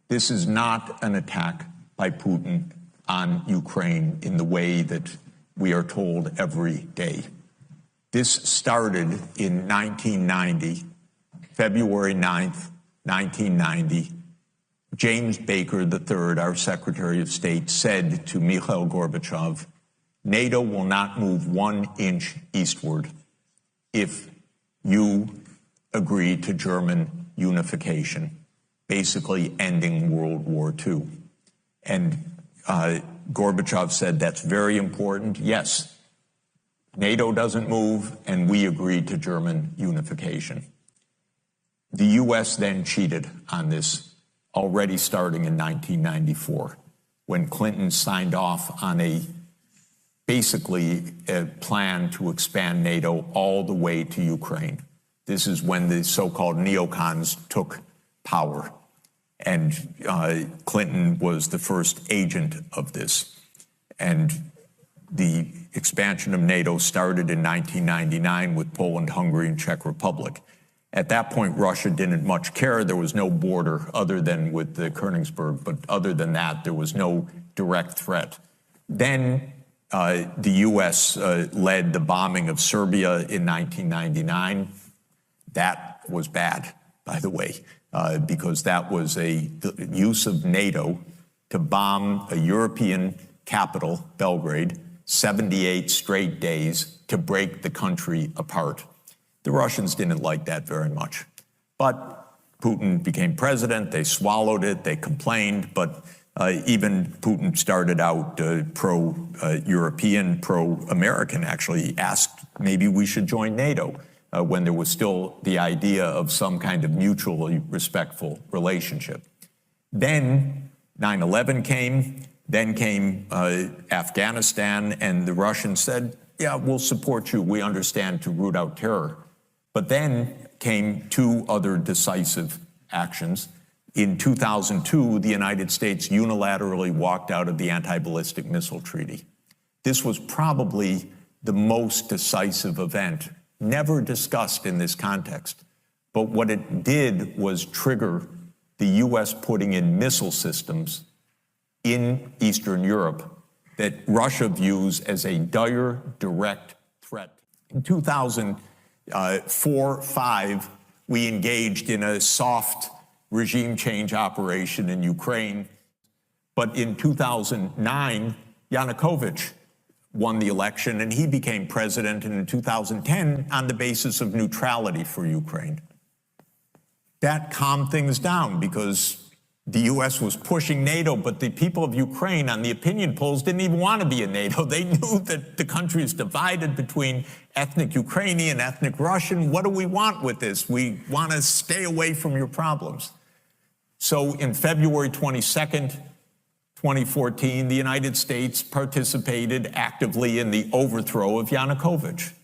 This is not an attack by Putin on Ukraine in the way that we are told every day. This started in 1990, February 9th, 1990. James Baker III, our Secretary of State, said to Mikhail Gorbachev, NATO will not move 1 inch eastward if you agree to German unification, basically ending World War II. And Gorbachev said, that's very important. Yes, NATO doesn't move, and we agreed to German unification. The U.S. then cheated on this, already starting in 1994, when Clinton signed off on basically a plan to expand NATO all the way to Ukraine. This is when the so-called neocons took power, and Clinton was the first agent of this. And the expansion of NATO started in 1999 with Poland, Hungary, and Czech Republic. At that point, Russia didn't much care. There was no border other than with the Königsberg, but other than that, there was no direct threat. Then the U.S. led the bombing of Serbia in 1999. That was bad, by the way, because that was the use of NATO to bomb a European capital, Belgrade, 78 straight days to break the country apart. The Russians didn't like that very much. But Putin became president, they swallowed it, they complained, but even Putin started out pro-European, pro-American, actually asked maybe we should join NATO when there was still the idea of some kind of mutually respectful relationship. Then 9/11 came, then came Afghanistan, and the Russians said, yeah, we'll support you, we understand, to root out terror. But then came 2 other decisive actions. In 2002, the United States unilaterally walked out of the Anti-Ballistic Missile Treaty. This was probably the most decisive event, never discussed in this context. But what it did was trigger the U.S. putting in missile systems in Eastern Europe that Russia views as a dire, direct threat. In 2004-05, we engaged in a soft regime change operation in Ukraine. But in 2009, Yanukovych won the election, and he became president in 2010 on the basis of neutrality for Ukraine. That calmed things down because the U.S. was pushing NATO, but the people of Ukraine on the opinion polls didn't even want to be in NATO. They knew that the country is divided between ethnic Ukrainian, ethnic Russian. What do we want with this? We want to stay away from your problems. So in February 22nd, 2014, the United States participated actively in the overthrow of Yanukovych.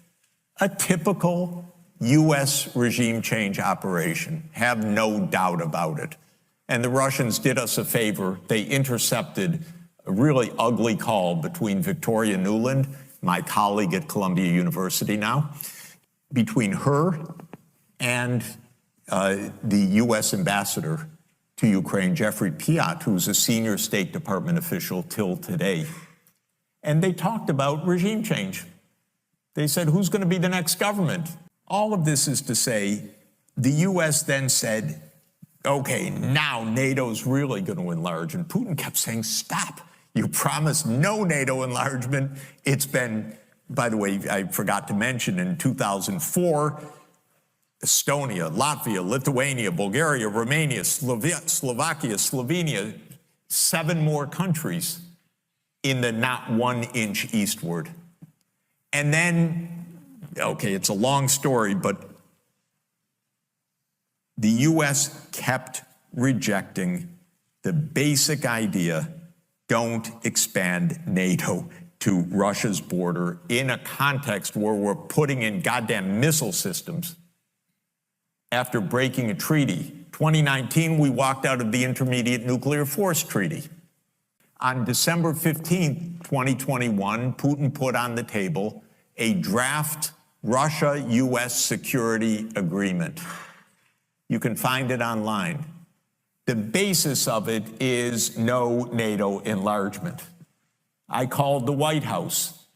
A typical U.S. regime change operation, have no doubt about it. And the Russians did us a favor. They intercepted a really ugly call between Victoria Nuland, my colleague at Columbia University now, between her and the U.S. ambassador to Ukraine, Jeffrey Piat, who's a senior State Department official till today. And they talked about regime change. They said, who's going to be the next government? All of this is to say, the U.S. then said, okay, now NATO's really going to enlarge. And Putin kept saying, stop. You promised no NATO enlargement. It's been, by the way, I forgot to mention, in 2004, Estonia, Latvia, Lithuania, Bulgaria, Romania, Slovakia, Slovenia, 7 more countries in the not 1 inch eastward. And then, okay, it's a long story, but the U.S. kept rejecting the basic idea, don't expand NATO to Russia's border in a context where we're putting in goddamn missile systems. After breaking a treaty, 2019, we walked out of the Intermediate Nuclear Force Treaty. On December 15, 2021, Putin put on the table a draft Russia-U.S. security agreement. You can find it online. The basis of it is no NATO enlargement. I called the White House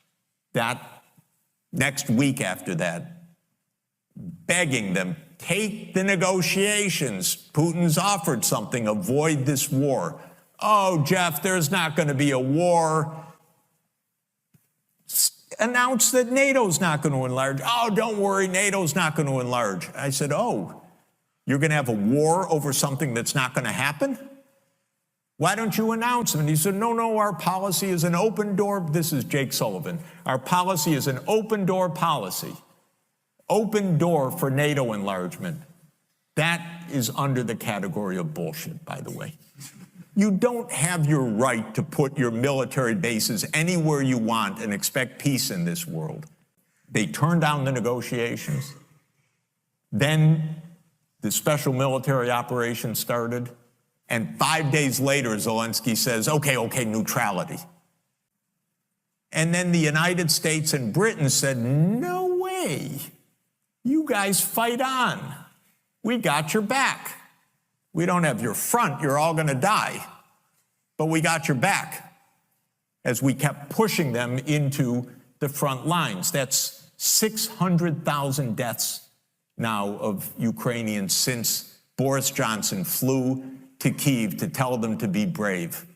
that next week after that, begging them, take the negotiations. Putin's offered something, avoid this war. Oh, Jeff, there's not going to be a war. Announce that NATO's not going to enlarge. Oh, don't worry, NATO's not going to enlarge. I said, oh, you're going to have a war over something that's not going to happen? Why don't you announce them? And he said, no, our policy is an open door. This is Jake Sullivan. Our policy is an open door policy. Open door for NATO enlargement. That is under the category of bullshit, by the way. You don't have your right to put your military bases anywhere you want and expect peace in this world. They turned down the negotiations. Then the special military operation started. And 5 days later, Zelensky says, okay, neutrality. And then the United States and Britain said, no way. You guys fight on. We got your back. We don't have your front. You're all going to die. But we got your back as we kept pushing them into the front lines. That's 600,000 deaths now of Ukrainians since Boris Johnson flew to Kyiv to tell them to be brave.